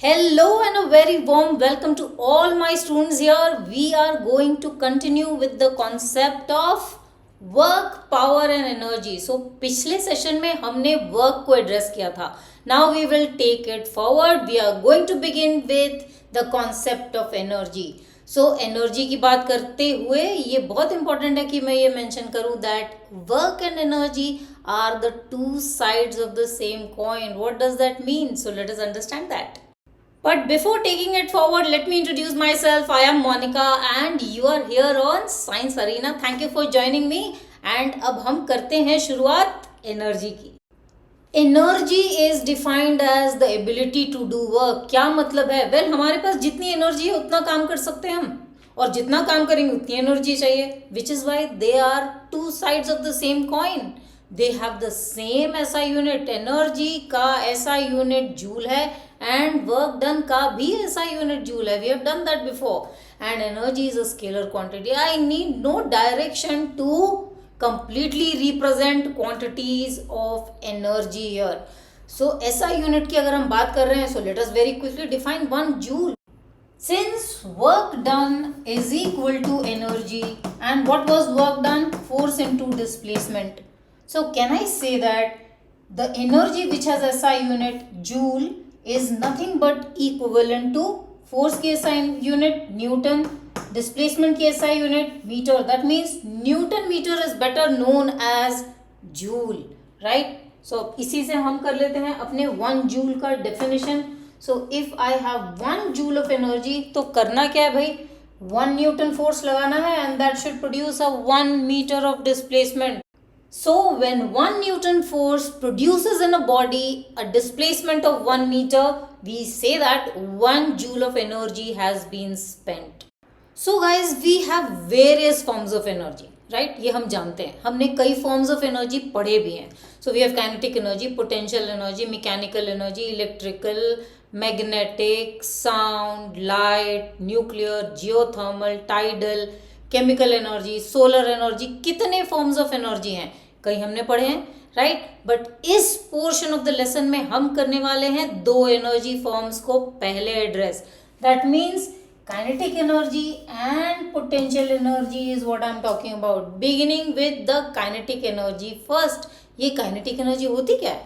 Hello and a very warm welcome to all my students here. We are going to continue with the concept of work, power and energy. So पिछले session में हमने work को address किया था. Now we will take it forward. We are going to begin with the concept of energy. So energy की बात करते हुए ये बहुत इंपॉर्टेंट है कि मैं ये मेंशन करूं that work and energy are the two sides of the same coin. What does that mean? So let us understand that. But before taking it forward, let me introduce myself. I am Monica and you are here on Science Arena. Thank you for joining me. And अब हम करते हैं शुरुआत energy की. Energy is defined as the ability to do work. क्या मतलब है? Well हमारे पास जितनी एनर्जी है उतना काम कर सकते हैं हम, और जितना काम करेंगे उतनी एनर्जी चाहिए. Which is why they are two sides of the same coin. They have the same SI unit. Energy का एसआई यूनिट जूल है एंड वर्क डन का भी एसआई यूनिट जूल है. We have done that before. And energy is a scalar quantity. I need no direction to completely represent quantities of energy here. So SI unit की अगर हम बात कर रहे हैं, so let us very quickly define 1 joule. Since work done is equal to energy, and what was work done? Force into displacement. So can I say that the energy which has SI unit joule is nothing but equivalent to force की SI unit Newton, displacement की SI unit meter. That means Newton meter is better known as joule, right? So इसी से हम कर लेते हैं अपने 1 joule का definition. So if I have 1 joule of energy, तो करना क्या है भाई? 1 Newton force लगाना है and that should produce a 1 meter of displacement. So when 1 Newton force produces in a body a displacement of 1 meter, we say that 1 joule of energy has been spent. So guys, we have various forms of energy, right? ये हम जानते हैं, हमने कई forms of energy पढ़े भी हैं. So we have kinetic energy, potential energy, mechanical energy, electrical, magnetic, sound, light, nuclear, geothermal, tidal, chemical energy, solar energy. कितने forms of energy हैं, कई हमने पढ़े हैं, right? But इस portion of the lesson में हम करने वाले हैं 2 energy forms को पहले address. That means kinetic energy and potential energy is what I am talking about. Beginning with the kinetic energy first. ये kinetic energy होती क्या है?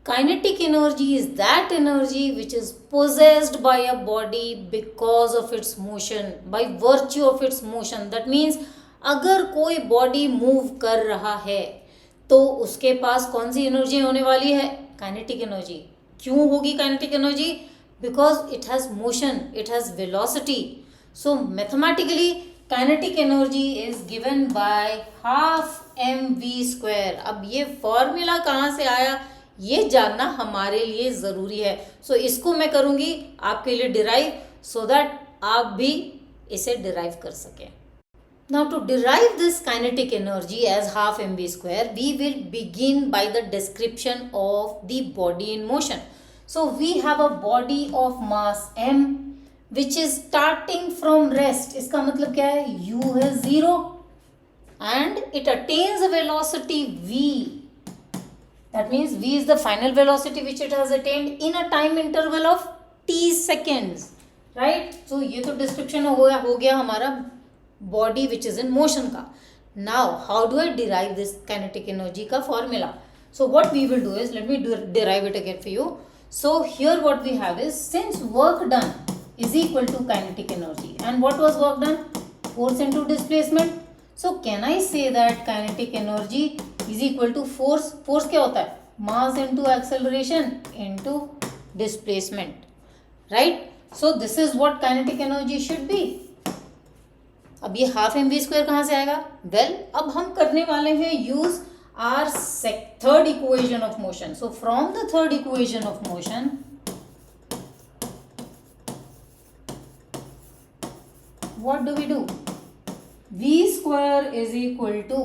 Kinetic energy is that energy which is possessed by a body because of its motion, by virtue of its motion. That means अगर कोई body move कर रहा है तो उसके पास कौन सी energy होने वाली है? Kinetic energy. क्यों होगी kinetic energy? Because it has motion, it has velocity. So mathematically kinetic energy is given by half mv square. अब ये फॉर्मूला कहाँ से आया ये जानना हमारे लिए ज़रूरी है. So इसको मैं करूँगी आपके लिए डिराइव, so that आप भी इसे डिराइव कर सकें. Now to derive this kinetic energy as half mv square, we will begin by the description of the body in motion. So we have a body of mass m which is starting from rest. इसका मतलब क्या है? u है 0 and it attains a velocity v. That means v is the final velocity which it has attained in a time interval of t seconds, right? So ये तो description हो गया हमारा body which is in motion का. Now how do I derive this kinetic energy का formula? So what we will do is, let me derive it again for you. So here what we have is, since work done is equal to kinetic energy, and what was work done? Force into displacement. So can I say that kinetic energy is equal to force? Force क्या होता है? Mass into acceleration into displacement, right? So this is what kinetic energy should be. अब ये half mv square कहाँ से आएगा? Well, अब हम करने वाले हैं use our third equation of motion. So from the third equation of motion, what do we do? V square is equal to,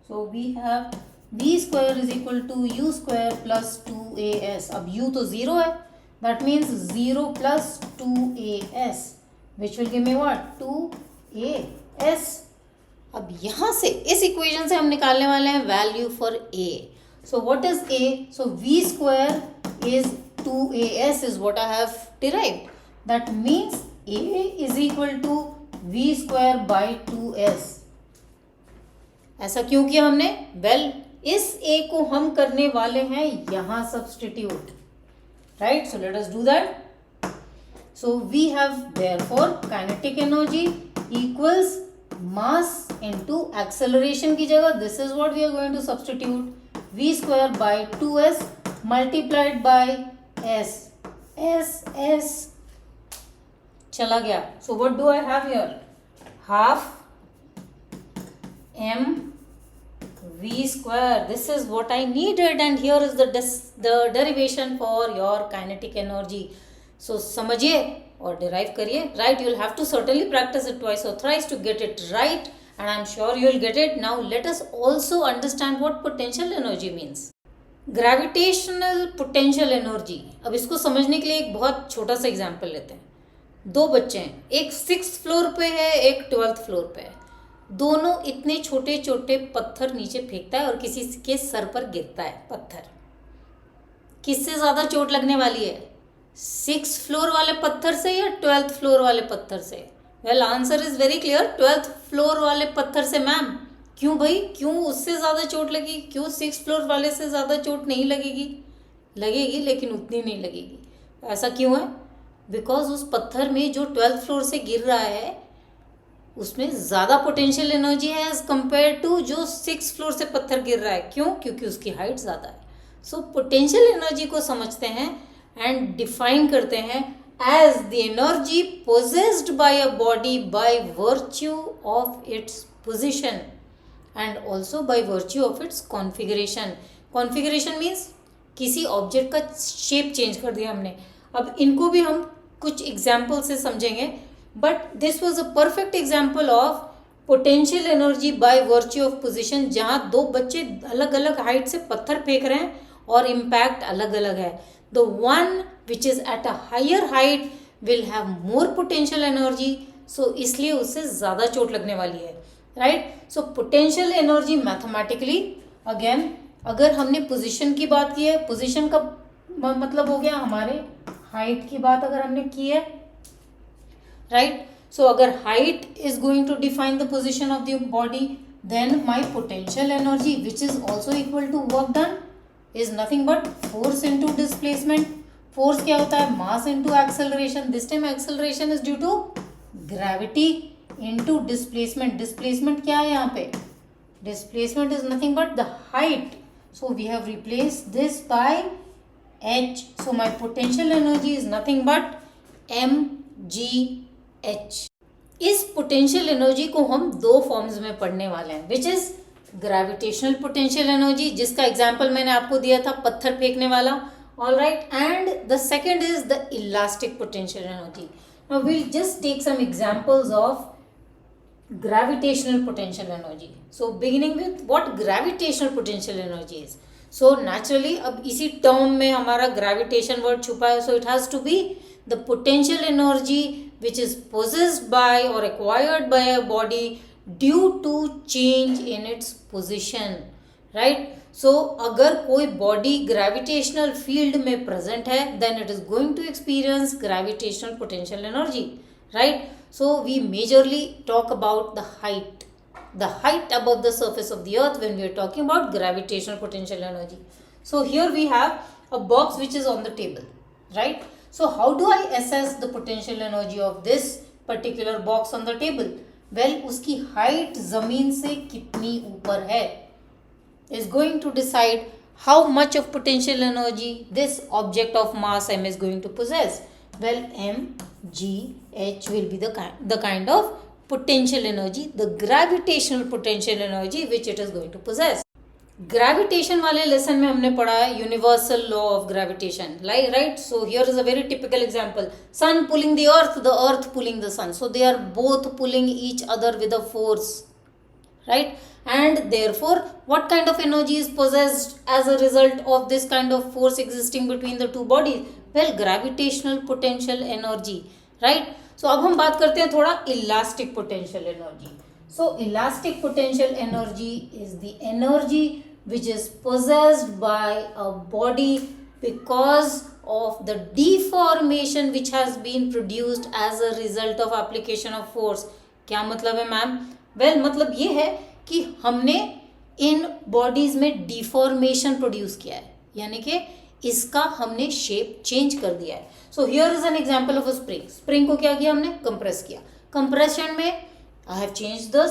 so we have V square is equal to U square plus 2as. अब U तो 0 है, that means 0 plus 2as, which will give me what? 2as. अब यहाँ से इस equation से हम निकालने वाले हैं value for a. So what is a? So v square is 2as is what I have derived. That means a is equal to v square by 2s. ऐसा क्यों किया हमने? वेल, इस a को हम करने वाले हैं यहां substitute, right? So let us do that. So we have therefore kinetic energy equals mass into acceleration की जगह this is what we are going to substitute, v square by 2s multiplied by s. s चला गया. So what do I have here? Half m v square. This is what I needed and here is the derivation for your kinetic energy. So समझिए और derive करिए, right? You'll have to certainly practice it twice or thrice to get it right and I'm sure you'll get it. Now let us also understand what potential energy means. Gravitational potential energy. अब इसको समझने के लिए एक बहुत छोटा सा example लेते हैं. दो बच्चे हैं, एक 6th फ्लोर पे है, एक 12th फ्लोर पे है. दोनों इतने छोटे छोटे पत्थर नीचे फेंकता है और किसी के सर पर गिरता है पत्थर. किससे ज़्यादा चोट लगने वाली है? 6th फ्लोर वाले पत्थर से या 12th फ्लोर वाले पत्थर से? Well, answer is very clear, 12th floor वाले पत्थर से. मैम क्यों भाई, क्यों उससे ज़्यादा चोट लगेगी? क्यों 6th फ्लोर वाले से ज़्यादा चोट नहीं लगेगी? लगेगी, लेकिन उतनी नहीं लगेगी. ऐसा क्यों है? बिकॉज उस पत्थर में जो 12th फ्लोर से गिर रहा है उसमें ज़्यादा पोटेंशियल एनर्जी है एज कम्पेयर टू जो 6th फ्लोर से पत्थर गिर रहा है. क्यों? क्योंकि उसकी हाइट ज़्यादा है. सो पोटेंशियल एनर्जी को समझते हैं and define करते हैं as the energy possessed by a body by virtue of its position and also by virtue of its configuration. Configuration means किसी ऑब्जेक्ट का शेप चेंज कर दिया हमने. अब इनको भी हम कुछ एग्जाम्पल से समझेंगे, but this was a perfect example of potential energy by virtue of position, जहाँ दो बच्चे अलग अलग हाइट से पत्थर फेंक रहे हैं और इम्पैक्ट अलग अलग है. The one which is at a higher height will have more potential energy, so इसलिए उससे ज़्यादा चोट लगने वाली है, right? So potential energy mathematically again, अगर हमने पोजीशन की बात की है, पोजीशन का मतलब हो गया हमारे हाइट की बात अगर हमने की है, right? So अगर height is going to define the position of the body, then my potential energy which is also equal to work done is nothing but force into displacement. Force क्या होता है? Mass into acceleration. This time acceleration is due to gravity into displacement. Displacement क्या है यहाँ पे? Displacement is nothing but the height. So we have replaced this by h. So my potential energy is nothing but mgh. इस potential energy को हम दो forms में पढ़ने वाले हैं, which is gravitational potential energy, जिसका एग्जाम्पल मैंने आपको दिया था पत्थर फेंकने वाला, all right, and the second is the elastic potential energy. Now we'll just take some examples of gravitational potential energy. So beginning with what gravitational potential energy is. So naturally अब इसी term में हमारा gravitation word छुपा है, so it has to be the potential energy which is possessed by or acquired by a body due to change in its position, right? So अगर कोई body gravitational field में present है, then it is going to experience gravitational potential energy, right? So we majorly talk about the height above the surface of the earth when we are talking about gravitational potential energy. So here we have a box which is on the table, right? So how do I assess the potential energy of this particular box on the table? Well, उसकी height जमीन से कितनी ऊपर है is going to decide how much of potential energy this object of mass m is going to possess. Well, mgh will be the kind of potential energy, the gravitational potential energy which it is going to possess. Gravitation वाले lesson में हमने पढ़ा है universal law of gravitation, right? So here is a very typical example: sun pulling the earth pulling the sun. So they are both pulling each other with a force, right? And therefore what kind of energy is possessed as a result of this kind of force existing between the two bodies? Well, gravitational potential energy, right? So अब हम बात करते हैं थोड़ा elastic potential energy. So elastic potential energy is the energy which is possessed by a body because of the deformation which has been produced as a result of application of force. क्या मतलब है ma'am? Well मतलब ये है कि हमने in bodies में deformation produce किया है, यानी कि इसका हमने शेप चेंज कर दिया है. सो here is an example of a spring. Spring को क्या किया हमने? कंप्रेस किया. कंप्रेशन में I have change the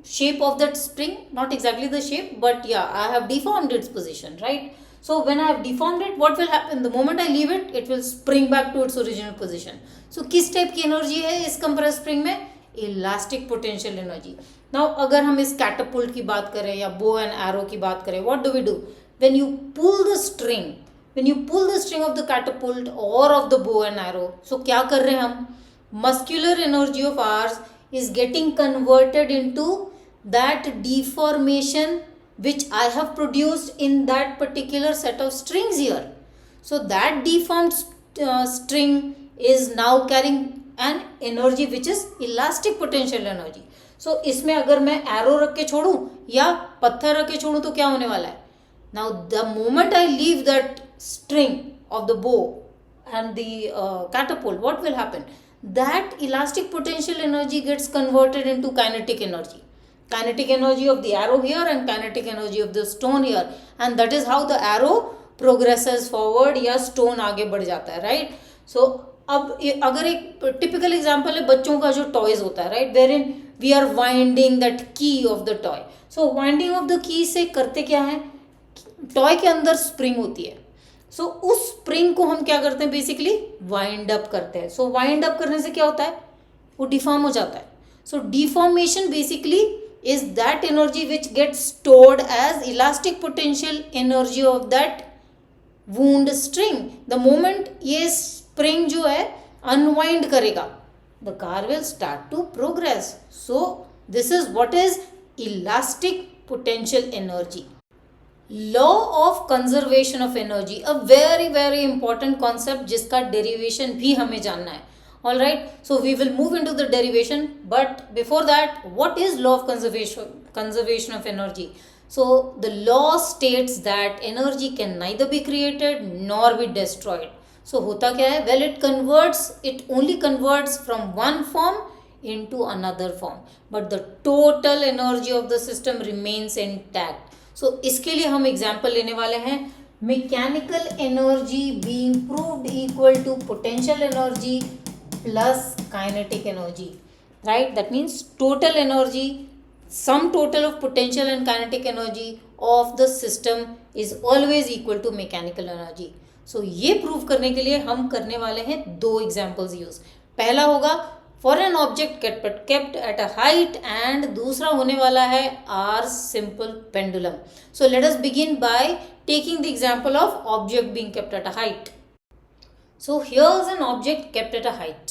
shape of that spring, not exactly the shape, but yeah, I have deformed its position, right? So when I have deformed it, what will happen? The moment I leave it, it will spring back to its original position. So किस type की energy है इस compress spring में? Elastic potential energy. Now अगर हम इस catapult की बात करें या बो एंड एरो की बात करें, what do we do? When you pull the string, when you pull the string of the catapult और of the bow and arrow, so क्या कर रहे हैं हम? Muscular energy of ours is getting converted into that deformation which I have produced in that particular set of strings here. So that deformed string is now carrying an energy which is elastic potential energy. So इसमें अगर मैं arrow रख के छोड़ूं या पत्थर रख के छोड़ूं तो क्या होने वाला है? Now the moment I leave that string of the bow and the catapult, what will happen? That elastic potential energy gets converted into kinetic energy. Kinetic energy of the arrow here and kinetic energy of the stone here, and that is how the arrow progresses forward या stone आगे बढ़ जाता है, right? So अब अगर एक typical example है बच्चों का जो toys होता है, right? Wherein we are winding that key of the toy. So winding of the key से करते क्या है? टॉय के अंदर स्प्रिंग होती है. सो उस स्प्रिंग को हम क्या करते हैं? बेसिकली वाइंड अप करते हैं. सो वाइंड अप करने से क्या होता है? वो डिफॉर्म हो जाता है. So deformation basically is that energy which get stored as elastic potential energy of that wound string. The moment ये स्प्रिंग जो है अनवाइंड करेगा, the car will start to progress. So this is what is elastic potential energy. Law of conservation of energy, a very very important concept जिसका derivation भी हमें जानना है. All right, so we will move into the derivation, but before that what is law of conservation of energy? So the law states that energy can neither be created nor be destroyed. So होता क्या है? Well it only converts from one form into another form, but the total energy of the system remains intact. So इसके लिए हम example लेने वाले हैं mechanical energy being proved equal to potential energy plus kinetic energy, right? That means total energy, sum total of potential and kinetic energy of the system is always equal to mechanical energy. So ये prove करने के लिए हम करने वाले हैं दो examples use. पहला होगा for an object kept at a height, and दूसरा होने वाला है our simple pendulum. So let us begin by taking the example of object being kept at a height. So here is an object kept at a height.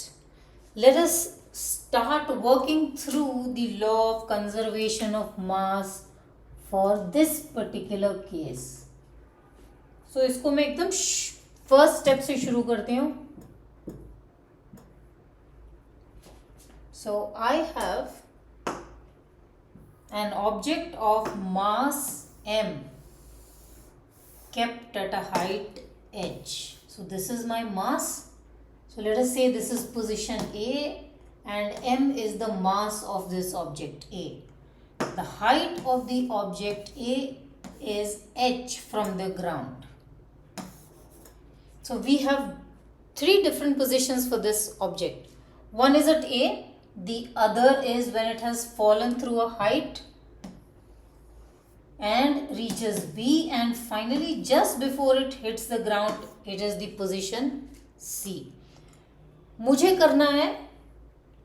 Let us start working through the law of conservation of mass for this particular case. So इसको मैं एकदम first step से शुरू करती हूँ. So I have an object of mass m kept at a height h. So this is my mass. So let us say this is position A and m is the mass of this object A. The height of the object A is h from the ground. So we have three different positions for this object. One is at A. The other is when it has fallen through a height and reaches B, and finally just before it hits the ground, it is the position C. मुझे करना है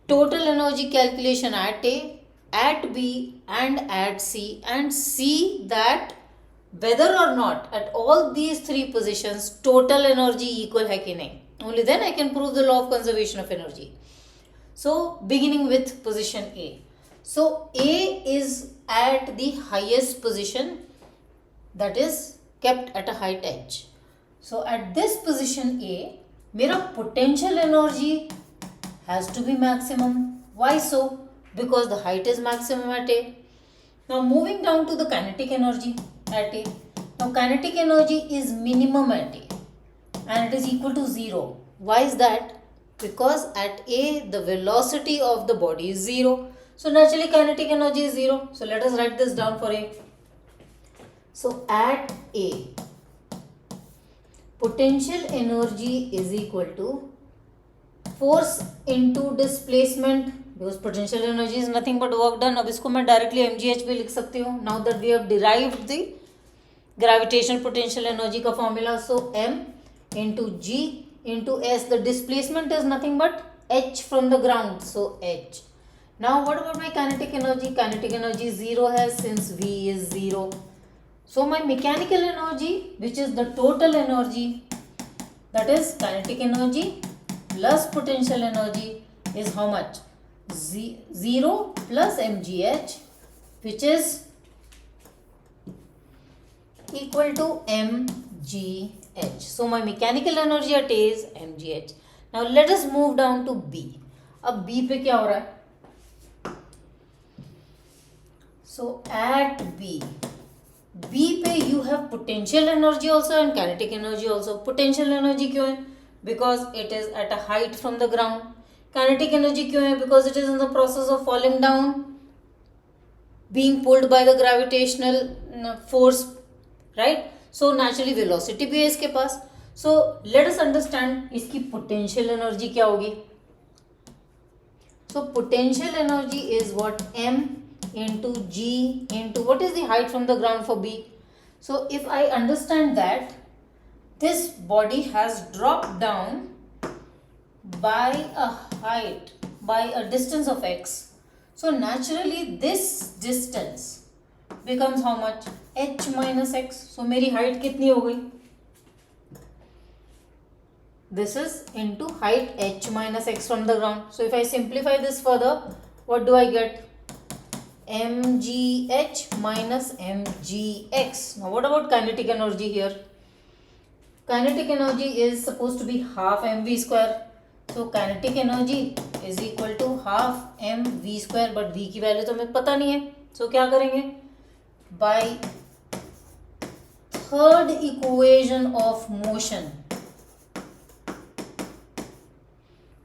total energy calculation at A, at B and at C, and see that whether or not at all these three positions total energy equal है कि नहीं. Only then I can prove the law of conservation of energy. So beginning with position A. So A is at the highest position, that is kept at a height h. So at this position A, मेरा potential energy has to be maximum. Why so? Because the height is maximum at A. Now moving down to the kinetic energy at A. Now kinetic energy is minimum at A and it is equal to 0. Why is that? Because at A the velocity of the body is 0. So naturally kinetic energy is 0. So let us write this down for A. So at A, potential energy is equal to force into displacement, because potential energy is nothing but work done. अब इसको मैं directly mgh भी लिख सकती हूँ. Now that we have derived the gravitational potential energy का formula, so m into g into s, the displacement is nothing but h from the ground, so h. Now what about my kinetic energy? Kinetic energy 0 है since v is 0. So my mechanical energy, which is the total energy, that is kinetic energy plus potential energy, is how much? 0 plus mgh, which is equal to mgh. So my mechanical energy at A is mgh. Now let us move down to B. अब B पे क्या हो रहा है? So at B पे you have potential energy also and kinetic energy also. Potential energy क्यों है? Because it is at a height from the ground. Kinetic energy क्यों है? Because it is in the process of falling down, being pulled by the gravitational force, right? So naturally velocity भी है इसके पास. So let us understand इसकी potential energy क्या होगी. So potential energy is what? M into G into what is the height from the ground for B. So if I understand that this body has dropped down by a height, by a distance of x, so naturally this distance becomes how much? H minus x. So मेरी height कितनी हो गई? This is into height h minus x from the ground. So if I simplify this further, what do I get? mgh minus mgx. Now what about kinetic energy here? Kinetic energy is supposed to be half mv square. So kinetic energy is equal to half mv square, but v की value तो हमें पता नहीं है. So क्या करेंगे? By third equation of motion,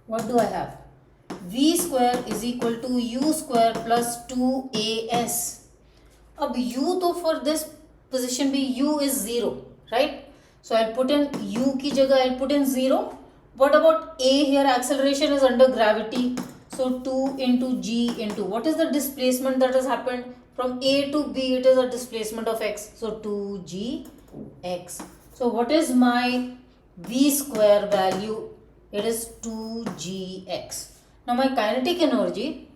what do I have? V square is equal to u square plus 2as. अब u तो for this position भी u is 0, right? So I'll put in u की जगह I'll put in 0. What about a here? Acceleration is under gravity. So 2 into g into what is the displacement that has happened from a to b? It is a displacement of x. So 2gx. So what is my v square value? It is 2gx. Now my kinetic energy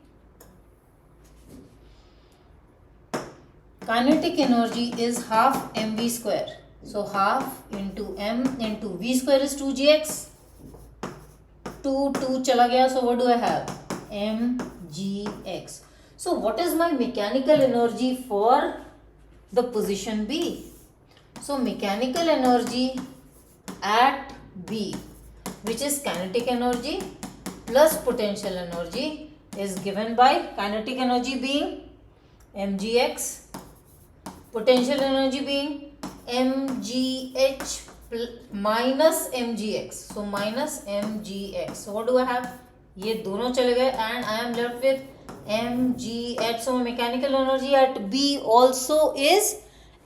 is half mv square. So half into m into v square is 2gx. 2 चला गया. So what do I have? mgx. So what is my mechanical energy for the position B? So mechanical energy at B, which is kinetic energy plus potential energy, is given by kinetic energy being mgx, potential energy being mgh minus mgx. So minus mgx. So what do I have? ये दोनों चले गए and I am left with mgh. So mechanical energy at B also is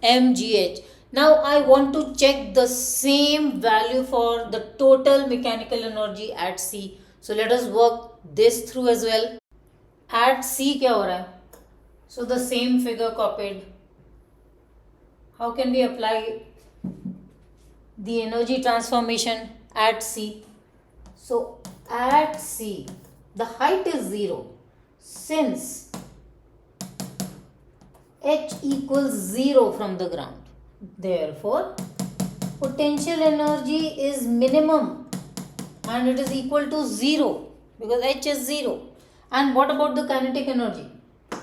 mgh. Now I want to check the same value for the total mechanical energy at C. So let us work this through as well. At C क्या हो रहा है? So the same figure copied. How can we apply the energy transformation at C? So at C, the height is 0 since h equals 0 from the ground. Therefore, potential energy is minimum and it is equal to 0 because h is 0. And what about the kinetic energy?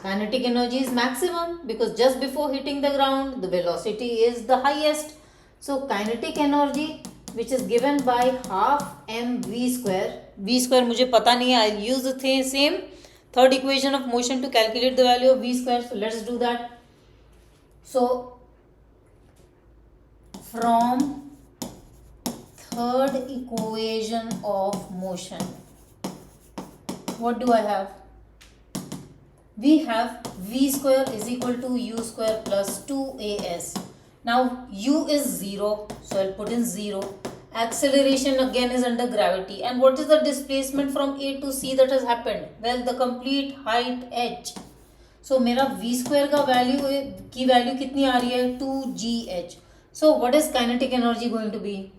Kinetic energy is maximum because just before hitting the ground, the velocity is the highest. So kinetic energy, which is given by half mv square. V square मुझे पता नहीं है. I'll use the same third equation of motion to calculate the value of v square. So let's do that. So from third equation of motion, what do I have? We have v square is equal to u square plus 2as. Now u is 0, so I'll put in 0. Acceleration again is under gravity. And what is the displacement from A to C that has happened? Well, the complete height h. So मेरा v square का value कितनी आ रही है? 2gh. So what is kinetic energy going to be?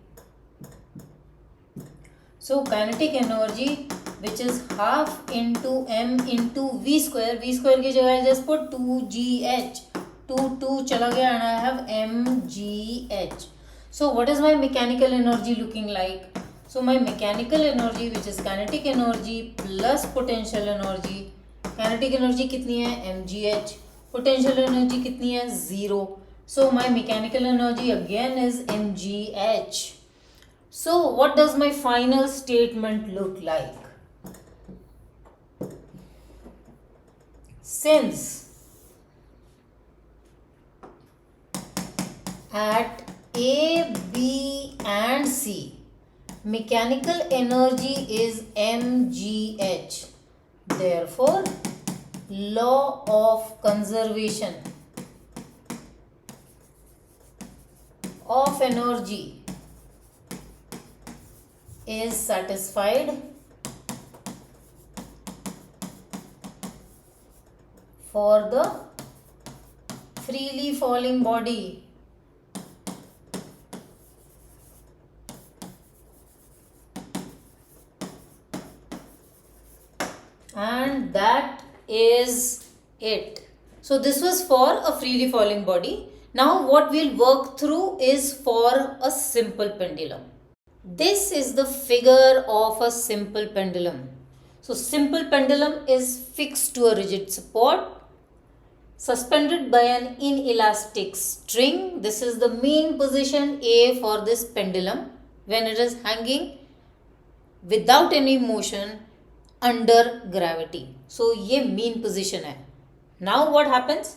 So kinetic energy, which is half into m into v square की जगह I'll just put 2gh. 2 चला गया and I have mgh. So what is my mechanical energy looking like? So my mechanical energy, which is kinetic energy plus potential energy. Kinetic energy कितनी है? mgh. Potential energy कितनी है? 0. So my mechanical energy again is mgh. So what does my final statement look like? Since at A, B and C mechanical energy is mgh, therefore law of conservation of energy is satisfied for the freely falling body. And that is it. So this was for a freely falling body. Now what we'll work through is for a simple pendulum. This is the figure of a simple pendulum. So simple pendulum is fixed to a rigid support, suspended by an inelastic string. This is the mean position A for this pendulum when it is hanging without any motion under gravity. So ये mean position है. Now what happens?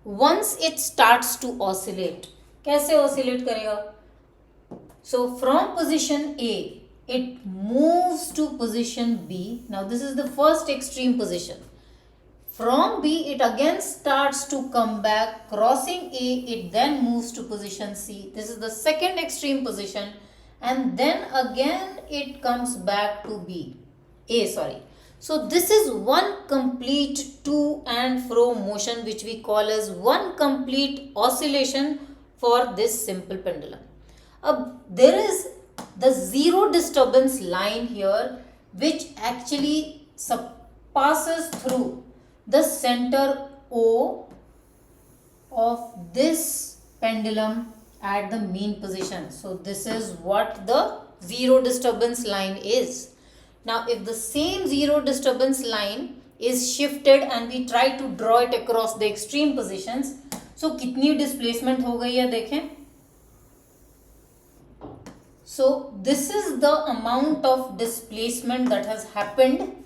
Once it starts to oscillate, कैसे oscillate करेगा? So from position A, it moves to position B. Now this is the first extreme position. From B, it again starts to come back, crossing A, it then moves to position C. This is the second extreme position, and then again it comes back to A. So this is one complete to and fro motion, which we call as one complete oscillation for this simple pendulum. There is the zero disturbance line here, which actually passes through the center O of this pendulum at the mean position. So this is what the zero disturbance line is. Now if the same zero disturbance line is shifted and we try to draw it across the extreme positions, so कितनी displacement हो गई है देखें. So this is the amount of displacement that has happened,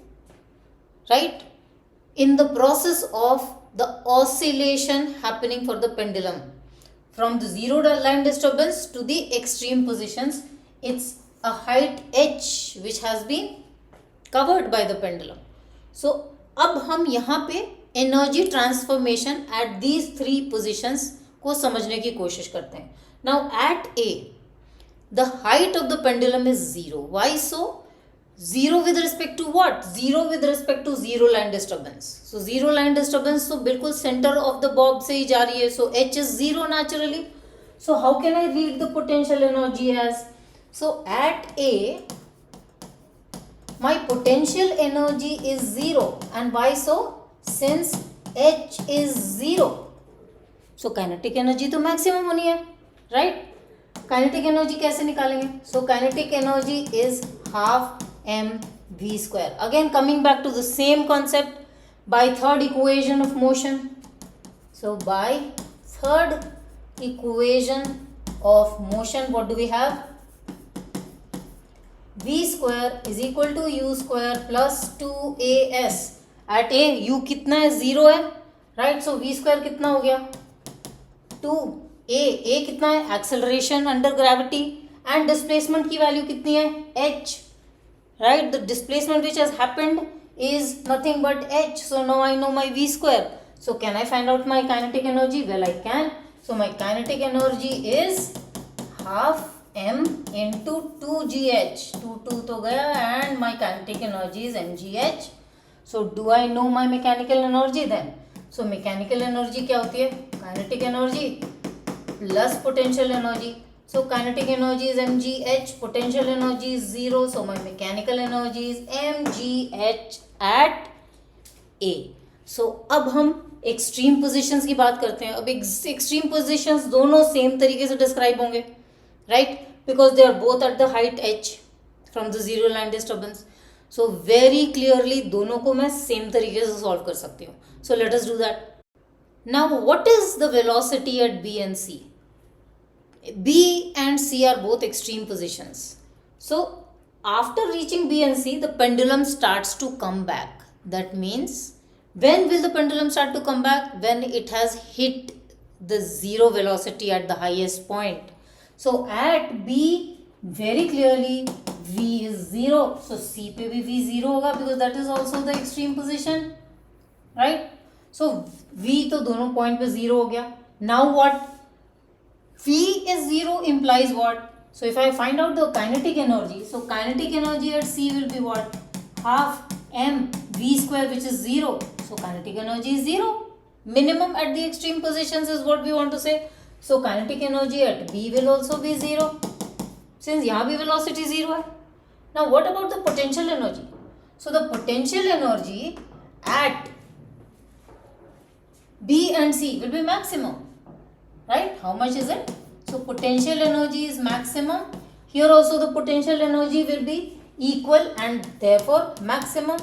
right, in the process of the oscillation happening for the pendulum. From the zero line disturbance to the extreme positions, it's a height h which has been covered by the pendulum. So अब हम यहाँ पे energy transformation at these three positions को समझने की कोशिश करते हैं. Now at A, the height of the pendulum is 0. Why so? 0 with respect to what? 0 with respect to zero line disturbance. So zero line disturbance तो बिल्कुल center of the bob से ही जा रही है. So h is 0 naturally. So how can I read the potential energy as? So at A, my potential energy is 0. And why so? Since h is 0. So kinetic energy तो maximum होनी है, right? Kinetic energy कैसे निकालेंगे? So kinetic energy is half mv square. Again coming back to the same concept by third equation of motion. So by third equation of motion, what do we have? V square is equal to u square plus 2as. At A, u कितना है? 0 है, right? So V square कितना हो गया? 2 ए कितना है, acceleration under gravity, and displacement की value कितनी है, h, right? The displacement which has happened is nothing but h. So now I know my v square. So can I find out my kinetic energy? Well, I can. So my kinetic energy is half m into 2gh. 2 तो गया, and my kinetic energy is mgh. So do I know my mechanical energy then? So mechanical energy क्या होती है, kinetic energy plus potential energy. So kinetic energy is mgh, potential energy is 0. So my mechanical energy is mgh at a. So अब हम extreme positions की बात करते हैं. अब एक्सट्रीम पोजीशंस दोनों सेम तरीके से डिस्क्राइब होंगे, right? Because they are both at the height h from the zero line disturbance. So very clearly दोनों को मैं सेम तरीके से सॉल्व कर सकती हूँ. सो let us do that. Now what is the velocity at b and c? B and C are both extreme positions. So after reaching B and C, the pendulum starts to come back. That means, when will the pendulum start to come back? When it has hit the zero velocity at the highest point. So at B, very clearly V is 0. So C पे भी V 0 होगा, because that is also the extreme position, right? So V तो दोनों point पे 0 हो गया. Now what? V is 0 implies what? So if I find out the kinetic energy, so kinetic energy at C will be what? Half m v square, which is 0. So kinetic energy is 0. Minimum at the extreme positions is what we want to say. So kinetic energy at B will also be 0, since यहाँ भी velocity 0 है. Now what about the potential energy? So the potential energy at B and C will be maximum. Right? How much is it? So potential energy is maximum. Here also the potential energy will be equal and therefore maximum.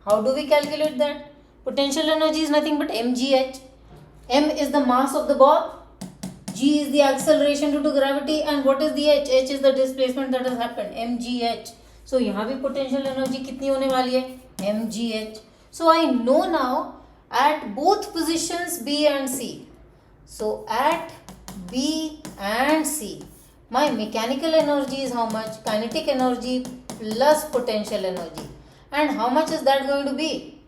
How do we calculate that? Potential energy is nothing but mgh. M is the mass of the ball. G is the acceleration due to gravity, and what is the h? H is the displacement that has happened. mgh. So यहाँ भी potential energy कितनी होने वाली है? mgh. So I know now at both positions B and C. So at B and C, my mechanical energy is how much? Kinetic energy plus potential energy. And how much is that going to be?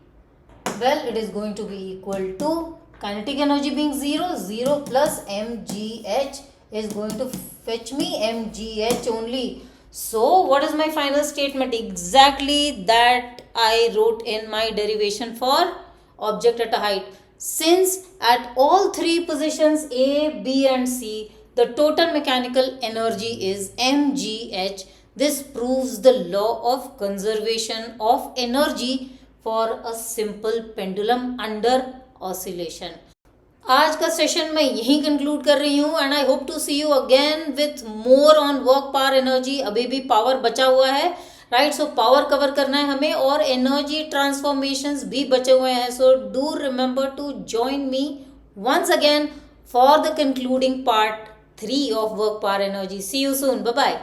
Well, it is going to be equal to kinetic energy being 0, 0 plus mgh is going to fetch me mgh only. So what is my final statement? Exactly that I wrote in my derivation for object at a height. Since at all three positions A, B and C, the total mechanical energy is mgh, this proves the law of conservation of energy for a simple pendulum under oscillation. आज का session मैं यहीं conclude कर रही हूँ, and I hope to see you again with more on work power energy. अभी भी power बचा हुआ है, राइट? सो पावर कवर करना है हमें, और एनर्जी ट्रांसफॉर्मेशंस भी बचे हुए हैं. So do remember to join me once again for the concluding part 3 of work power energy. See you soon. Bye bye.